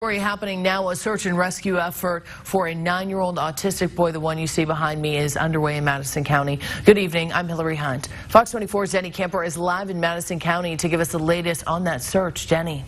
Story happening now. A search and rescue effort for a 9-year-old autistic boy, the one you see behind me, is underway in Madison County. Good evening. I'm Hillary Hunt. Fox 24's Jenny Camper is live in Madison County to give us the latest on that search. Jenny.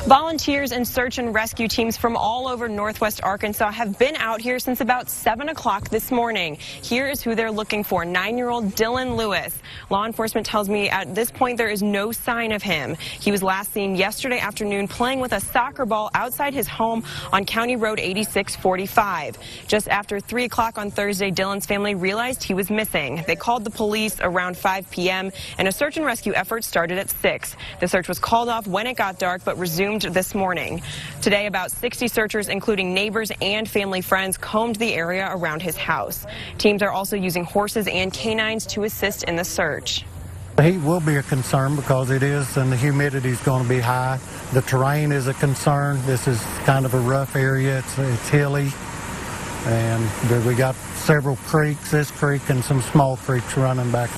Volunteers and search and rescue teams from all over northwest Arkansas have been out here since about 7 o'clock this morning. Here is who they're looking for: 9-year-old Dylan Lewis. Law enforcement tells me at this point there is no sign of him. He was last seen yesterday afternoon playing with a soccer ball outside his home on County Road 8645. Just after 3 o'clock on Thursday, Dylan's family realized he was missing. They called the police around 5 p.m. and a search and rescue effort started at 6. The search was called off when it got dark, but resumed this morning. Today, about 60 searchers, including neighbors and family friends, combed the area around his house. Teams are also using horses and canines to assist in the search. The heat will be a concern because it is, and the humidity is going to be high. The terrain is a concern. This is kind of a rough area. It's hilly, and we got several creeks, this creek and some small creeks running back.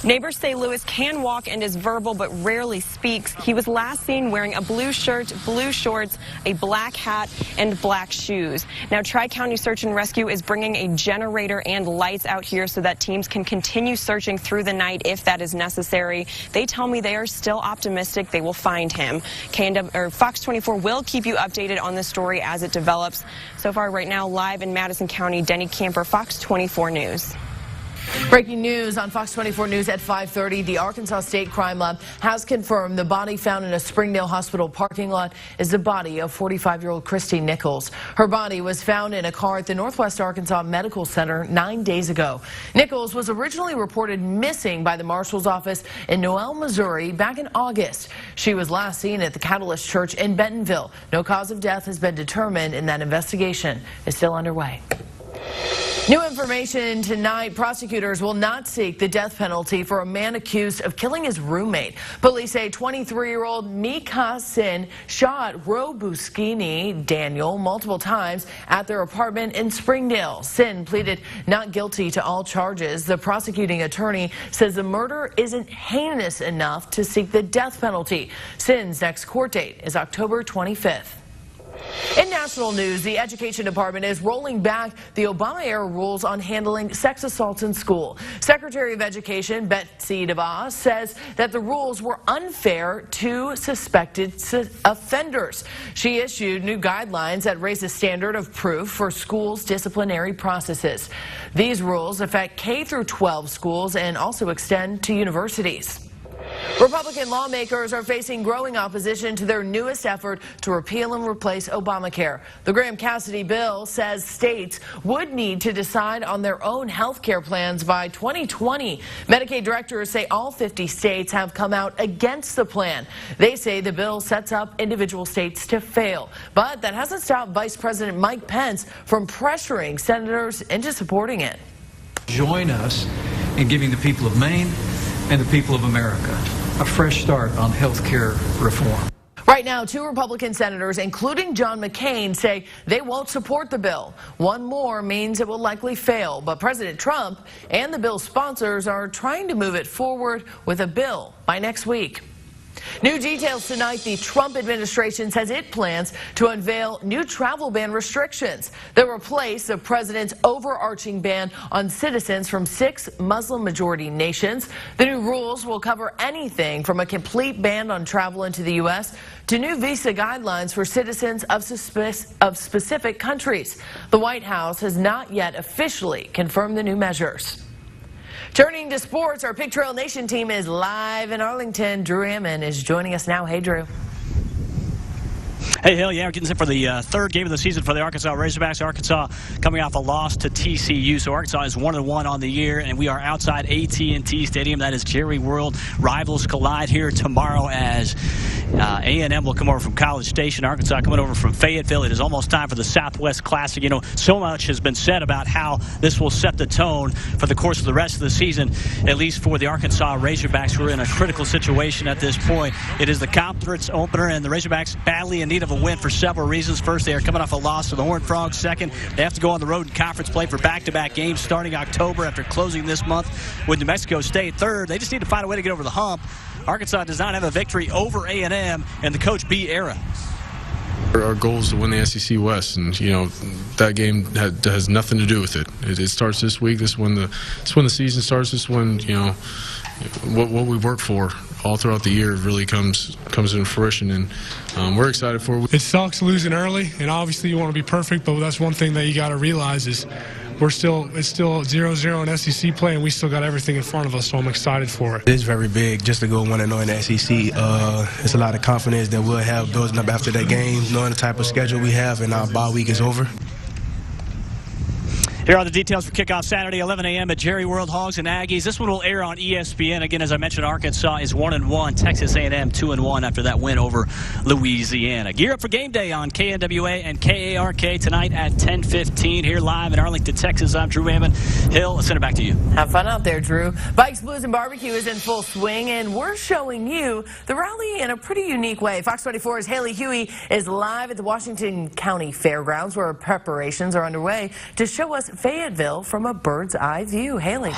Neighbors say Lewis can walk and is verbal but rarely speaks. He was last seen wearing a blue shirt, blue shorts, a black hat, and black shoes. Now, Tri-County Search and Rescue is bringing a generator and lights out here so that teams can continue searching through the night if that is necessary. They tell me they are still optimistic they will find him. Fox 24 will keep you updated on this story as it develops. So far right now, live in Madison County, Jenny Camper, Fox 24 News. Breaking news on Fox 24 News at 5:30. The Arkansas State Crime Lab has confirmed the body found in a Springdale Hospital parking lot is the body of 45-year-old Christy Nichols. Her body was found in a car at the Northwest Arkansas Medical Center 9 days ago. Nichols was originally reported missing by the Marshal's office in Noel, Missouri back in August. She was last seen at the Catalyst Church in Bentonville. No cause of death has been determined, and that investigation is still underway. New information tonight. Prosecutors will not seek the death penalty for a man accused of killing his roommate. Police say 23-year-old Mika Sin shot Robuskini Daniel multiple times at their apartment in Springdale. Sin pleaded not guilty to all charges. The prosecuting attorney says the murder isn't heinous enough to seek the death penalty. Sin's next court date is October 25th. In national news, the Education Department is rolling back the Obama-era rules on handling sex assaults in school. Secretary of Education Betsy DeVos says that the rules were unfair to suspected offenders. She issued new guidelines that raise the standard of proof for schools' disciplinary processes. These rules affect K through 12 schools and also extend to universities. Republican lawmakers are facing growing opposition to their newest effort to repeal and replace Obamacare. The Graham-Cassidy bill says states would need to decide on their own health care plans by 2020. Medicaid directors say all 50 states have come out against the plan. They say the bill sets up individual states to fail. But that hasn't stopped Vice President Mike Pence from pressuring senators into supporting it. Join us in giving the people of Maine and the people of America a fresh start on health care reform. Right now, 2 Republican senators, including John McCain, say they won't support the bill. One more means it will likely fail, but President Trump and the bill's sponsors are trying to move it forward with a bill by next week. New details tonight. The Trump administration says it plans to unveil new travel ban restrictions that replace the president's overarching ban on citizens from 6 Muslim-majority nations. The new rules will cover anything from a complete ban on travel into the U.S. to new visa guidelines for citizens of specific countries. The White House has not yet officially confirmed the new measures. Turning to sports, our Pig Trail Nation team is live in Arlington. Drew Ammon is joining us now. Hey, Drew. Hey, Hill, yeah, we're getting set for the third game of the season for the Arkansas Razorbacks. Arkansas coming off a loss to TCU, so Arkansas is 1-1 on the year, and we are outside AT&T Stadium. That is Jerry World. Rivals collide here tomorrow as A&M will come over from College Station. Arkansas coming over from Fayetteville. It is almost time for the Southwest Classic. You know, so much has been said about how this will set the tone for the course of the rest of the season, at least for the Arkansas Razorbacks, who are in a critical situation at this point. It is the conference opener, and the Razorbacks badly in need of a win for several reasons. First, they are coming off a loss to the Horned Frogs. Second, they have to go on the road in conference play for back-to-back games starting October after closing this month with New Mexico State. Third, they just need to find a way to get over the hump Arkansas does not have a victory over A&M in the Coach B era. Our goal is to win the SEC West, and that game has nothing to do with it. It starts this week. This when the season starts. This when what we work for all throughout the year really comes into fruition, and we're excited for it. It sucks losing early, and obviously you want to be perfect, but that's one thing that you got to realize is it's still 0-0 in SEC play, and we still got everything in front of us, so I'm excited for it. It's very big just to go 1-0 in the SEC. It's a lot of confidence that we'll have building up after that game, knowing the type of schedule we have, and our bye week is over. Here are the details for kickoff Saturday, 11 a.m. at Jerry World. Hogs and Aggies. This one will air on ESPN. Again, as I mentioned, Arkansas is 1-1. Texas A&M 2-1 after that win over Louisiana. Gear up for game day on KNWA and KARK tonight at 10:15. Here live in Arlington, Texas. I'm Drew Hammond. Hill, I'll send it back to you. Have fun out there, Drew. Bikes, Blues, and Barbecue is in full swing, and we're showing you the rally in a pretty unique way. Fox 24's Haley Huey is live at the Washington County Fairgrounds, where preparations are underway to show us Fayetteville from a bird's eye view. Haley.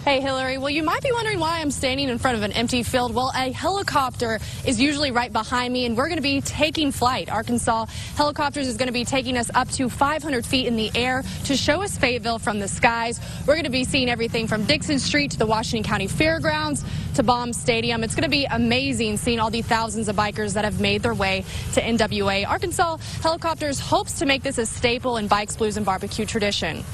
Hey, Hillary. Well, you might be wondering why I'm standing in front of an empty field. Well, a helicopter is usually right behind me, and we're going to be taking flight. Arkansas Helicopters is going to be taking us up to 500 feet in the air to show us Fayetteville from the skies. We're going to be seeing everything from Dixon Street to the Washington County Fairgrounds to Baum Stadium. It's going to be amazing seeing all the thousands of bikers that have made their way to NWA. Arkansas Helicopters hopes to make this a staple in Bikes, Blues, and Barbecue tradition.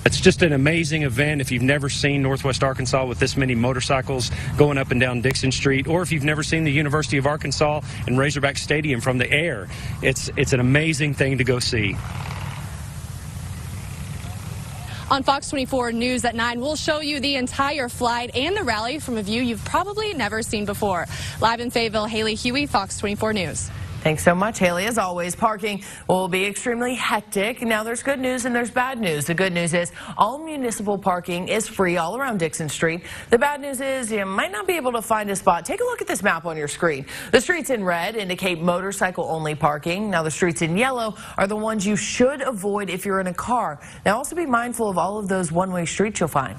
It's just an amazing event. If you've never seen Northwest Arkansas with this many motorcycles going up and down Dixon Street, or if you've never seen the University of Arkansas and Razorback Stadium from the air, it's an amazing thing to go see. On Fox 24 News at 9, we'll show you the entire flight and the rally from a view you've probably never seen before. Live in Fayetteville, Haley Huey, Fox 24 News. Thanks so much, Haley. As always, parking will be extremely hectic. Now, there's good news and there's bad news. The good news is all municipal parking is free all around Dixon Street. The bad news is you might not be able to find a spot. Take a look at this map on your screen. The streets in red indicate motorcycle-only parking. Now, the streets in yellow are the ones you should avoid if you're in a car. Now, also be mindful of all of those one-way streets you'll find.